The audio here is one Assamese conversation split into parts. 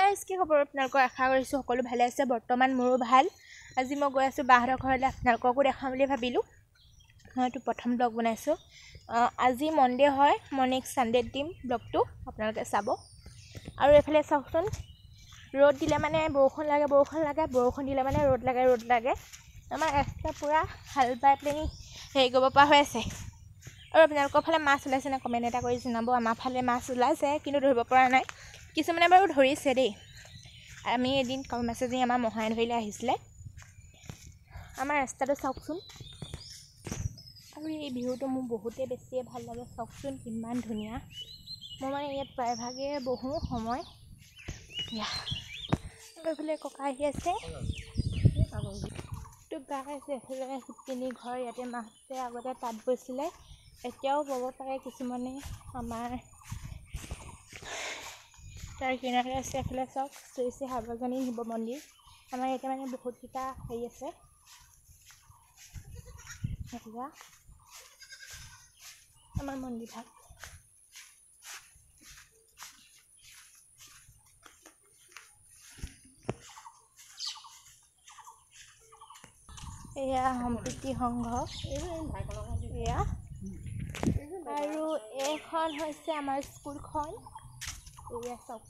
গাইজ কি খবৰ আপোনালোকৰ আশা কৰিছোঁ সকলো ভালে আছে বৰ্তমান মোৰো ভাল আজি মই গৈ আছোঁ বাহঁতৰ ঘৰলৈ আপোনালোককো দেখাম বুলি ভাবিলোঁ মইতো প্ৰথম ব্লগ বনাইছোঁ আজি মনডে হয় মই নেক্সট সানডে দিম ব্লগটো আপোনালোকে চাব আৰু এফালে চাওকচোন ৰ'দ দিলে মানে বৰষুণ লাগে বৰষুণ দিলে মানে ৰ'দ লাগে আমাৰ ৰাস্তা পুৰা হাল বাই পেলাই হেৰি কৰিব পৰা হৈ আছে আৰু আপোনালোকৰ ফালে মাছ ওলাইছে নে কমেণ্ট এটা কৰি জনাব আমাৰ ফালে মাছ ওলাইছে কিন্তু ধৰিব পৰা নাই কিছুমানে বাৰু ধৰিছে দেই আমি এদিন কাৱৈ মাছ এজনী আমাৰ মহাই ধৰিলে আহিছিলে আমাৰ ৰাস্তাটো চাওকচোন আৰু এই ভিউটো মোৰ বহুতেই বেছিয়ে ভাল লাগে চাওকচোন কিমান ধুনীয়া মই মানে ইয়াত প্ৰায়ভাগে বহু সময় আৰু এইফালে ককা আহি আছে তো গাইছে এইফালে তিনি ঘৰ ইয়াতে মাছে আগতে তাঁত বৈছিলে এতিয়াও বব পাৰে কিছুমানে আমাৰ তাৰ কিনাৰে আছে এফালে চাওক শ্ৰী শ্ৰী সাৰ্বজনীন শিৱ মন্দিৰ আমাৰ ইয়াতে মানে বহুতকেইটা হেৰি আছে এতিয়া আমাৰ মন্দিৰভাগ এয়া সম্প্ৰীতি সংঘ এয়া আৰু এইখন হৈছে আমাৰ স্কুলখন এয়া চাওক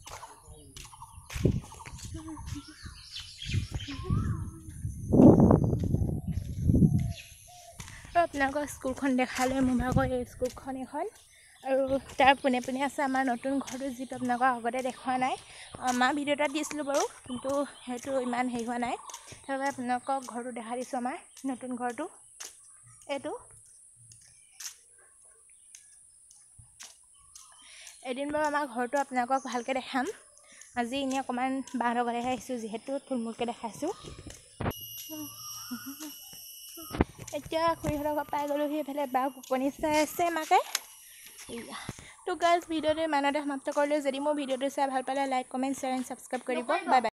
আপোনালোকৰ স্কুলখন দেখালে মোৰ ভাগৰ এই স্কুলখন এখন আৰু তাৰ পোনে পোনে আছে আমাৰ নতুন ঘৰটো যিটো আপোনালোকৰ আগতে দেখুওৱা নাই আমাৰ ভিডিঅ' এটা দিছিলোঁ বাৰু কিন্তু সেইটো ইমান হেৰি হোৱা নাই সেইবাবে আপোনালোকক ঘৰটো দেখাই দিছোঁ আমাৰ নতুন ঘৰটো এইটো এদিন বাৰু আমাৰ ঘৰটো আপোনালোকক ভালকৈ দেখাম আজি এনেই অকণমান বাহঁতৰ ঘৰলৈহে আহিছোঁ যিহেতু থুলমূলকৈ দেখাইছোঁ এতিয়া খুৰীহঁতৰ ঘৰ পাই গ'লোহি এইফালে বা কুকনি চাই আছে মাকে তো গাইজ ভিডিঅ'টো ইমানতে সমাপ্ত কৰিলোঁ যদি মোৰ ভিডিঅ'টো চাই ভাল পালে like comment share and subscribe কৰিব বাই বাই